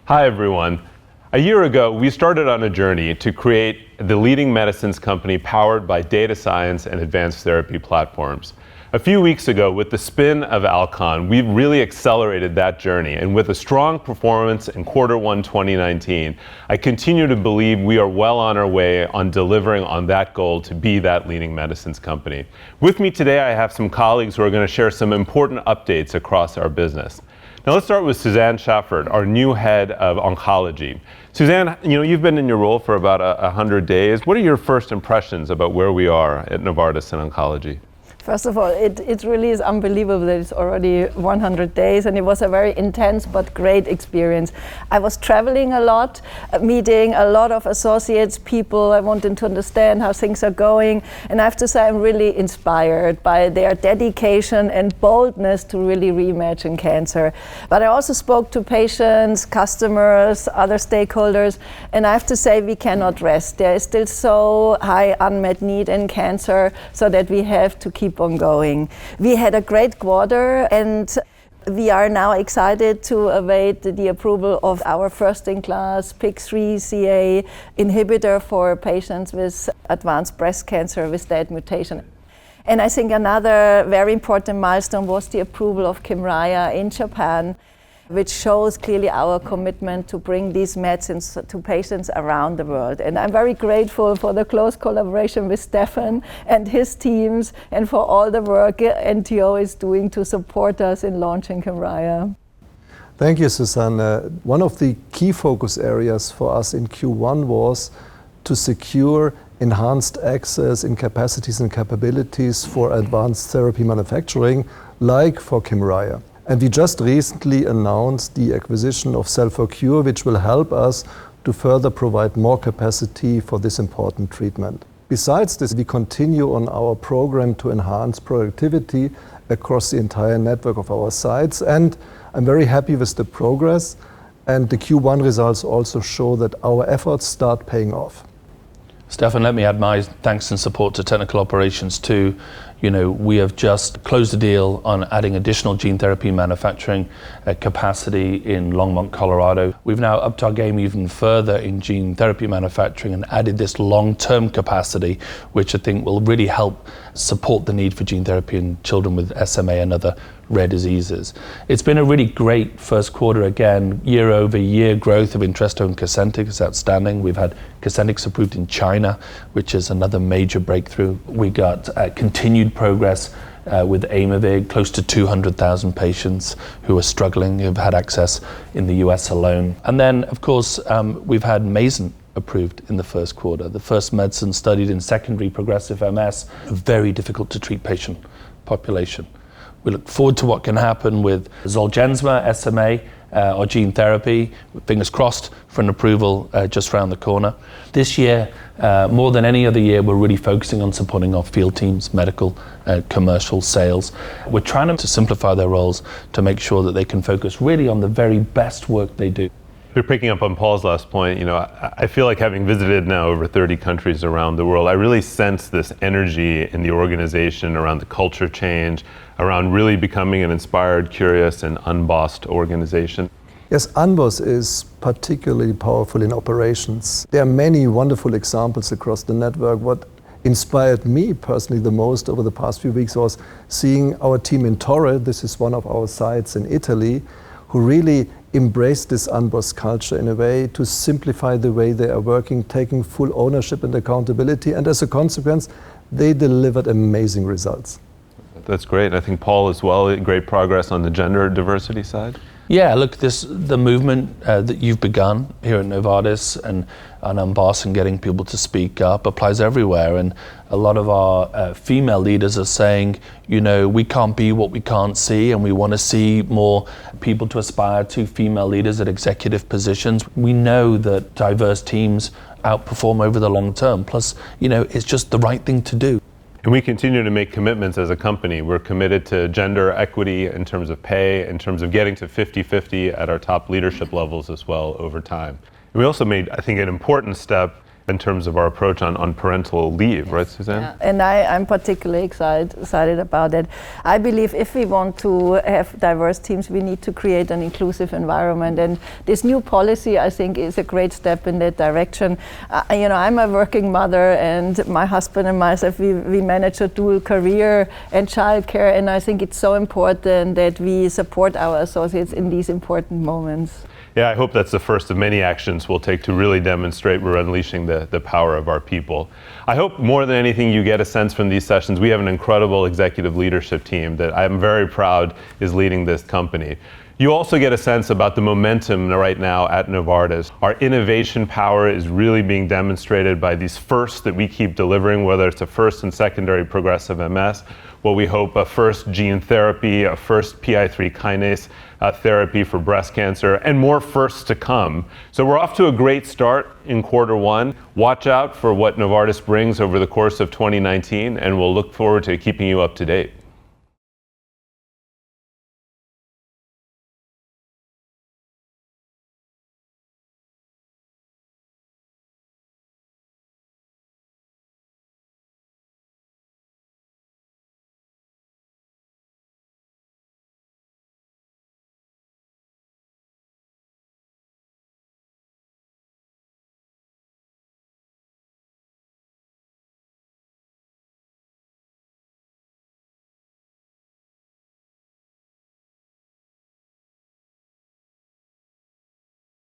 Hi everyone. A year ago, we started on a journey to create the leading medicines company powered by data science and advanced therapy platforms. A few weeks ago, with the spin of Alcon, we've really accelerated that journey, and with a strong performance in Q1 2019, I continue to believe we are well on our way on delivering on that goal to be that leading medicines company. With me today, I have some colleagues who are going to share some important updates across our business. Now let's start with Suzanne Schaffert, our new head of Oncology. Suzanne, you've been in your role for about 100 days. What are your first impressions about where we are at Novartis in Oncology? First of all, it really is unbelievable that it's already 100 days, and it was a very intense but great experience. I was traveling a lot, meeting a lot of associates, people. I wanted to understand how things are going, and I have to say I'm really inspired by their dedication and boldness to really reimagine cancer. But I also spoke to patients, customers, other stakeholders, and I have to say we cannot rest. There is still so high unmet need in cancer, so that we have to keep on going. We had a great quarter, and we are now excited to await the approval of our first-in-class PIK3CA inhibitor for patients with advanced breast cancer with that mutation. And I think another very important milestone was the approval of Kymriah in Japan, which shows clearly our commitment to bring these medicines to patients around the world. And I'm very grateful for the close collaboration with Stefan and his teams, and for all the work NTO is doing to support us in launching Kymriah. Thank you, Susanne. One of the key focus areas for us in Q1 was to secure enhanced access in capacities and capabilities for advanced therapy manufacturing, like for Kymriah. And we just recently announced the acquisition of Cell4Cure, which will help us to further provide more capacity for this important treatment. Besides this, we continue on our program to enhance productivity across the entire network of our sites, and I'm very happy with the progress, and the Q1 results also show that our efforts start paying off. Stefan, let me add my thanks and support to technical operations too. We have just closed a deal on adding additional gene therapy manufacturing capacity in Longmont, Colorado. We've now upped our game even further in gene therapy manufacturing and added this long-term capacity, which I think will really help support the need for gene therapy in children with SMA and other rare diseases. It's been a really great first quarter again. Year-over-year growth of Entresto and Cosentyx is outstanding. We've had Cosentyx approved in China, which is another major breakthrough. We got continued progress with Aimovig, close to 200,000 patients who are struggling, who've had access in the US alone. And then, of course, we've had Mayzent approved in the first quarter, the first medicine studied in secondary progressive MS, a very difficult to treat patient population. We look forward to what can happen with Zolgensma, SMA, or gene therapy, fingers crossed for an approval just around the corner. This year, more than any other year, we're really focusing on supporting our field teams, medical, commercial, sales. We're trying to simplify their roles to make sure that they can focus really on the very best work they do. You're picking up on Paul's last point. I feel like, having visited now over 30 countries around the world, I really sense this energy in the organization around the culture change, around really becoming an inspired, curious, and unbossed organization. Yes, unboss is particularly powerful in operations. There are many wonderful examples across the network. What inspired me personally the most over the past few weeks was seeing our team in Torre, this is one of our sites in Italy, who really embrace this unboss culture in a way to simplify the way they are working, taking full ownership and accountability, and as a consequence, they delivered amazing results. That's great. I think Paul as well, great progress on the gender diversity side. Yeah, look, the movement that you've begun here at Novartis and unboss and getting people to speak up applies everywhere. And a lot of our female leaders are saying, we can't be what we can't see, and we want to see more people to aspire to female leaders at executive positions. We know that diverse teams outperform over the long term. Plus, it's just the right thing to do. And we continue to make commitments as a company. We're committed to gender equity in terms of pay, in terms of getting to 50-50 at our top leadership levels as well over time. And we also made, I think, an important step in terms of our approach on parental leave, right, Suzanne? Yeah. And I'm particularly excited about that. I believe if we want to have diverse teams, we need to create an inclusive environment. And this new policy, I think, is a great step in that direction. I'm a working mother, and my husband and myself, we manage a dual career and childcare. And I think it's so important that we support our associates in these important moments. Yeah, I hope that's the first of many actions we'll take to really demonstrate we're unleashing the power of our people. I hope more than anything you get a sense from these sessions. We have an incredible executive leadership team that I'm very proud is leading this company. You also get a sense about the momentum right now at Novartis. Our innovation power is really being demonstrated by these firsts that we keep delivering, whether it's a first and secondary progressive MS, what we hope a first gene therapy, a first PI3 kinase therapy for breast cancer, and more firsts to come. So we're off to a great start in Q1. Watch out for what Novartis brings over the course of 2019, and we'll look forward to keeping you up to date.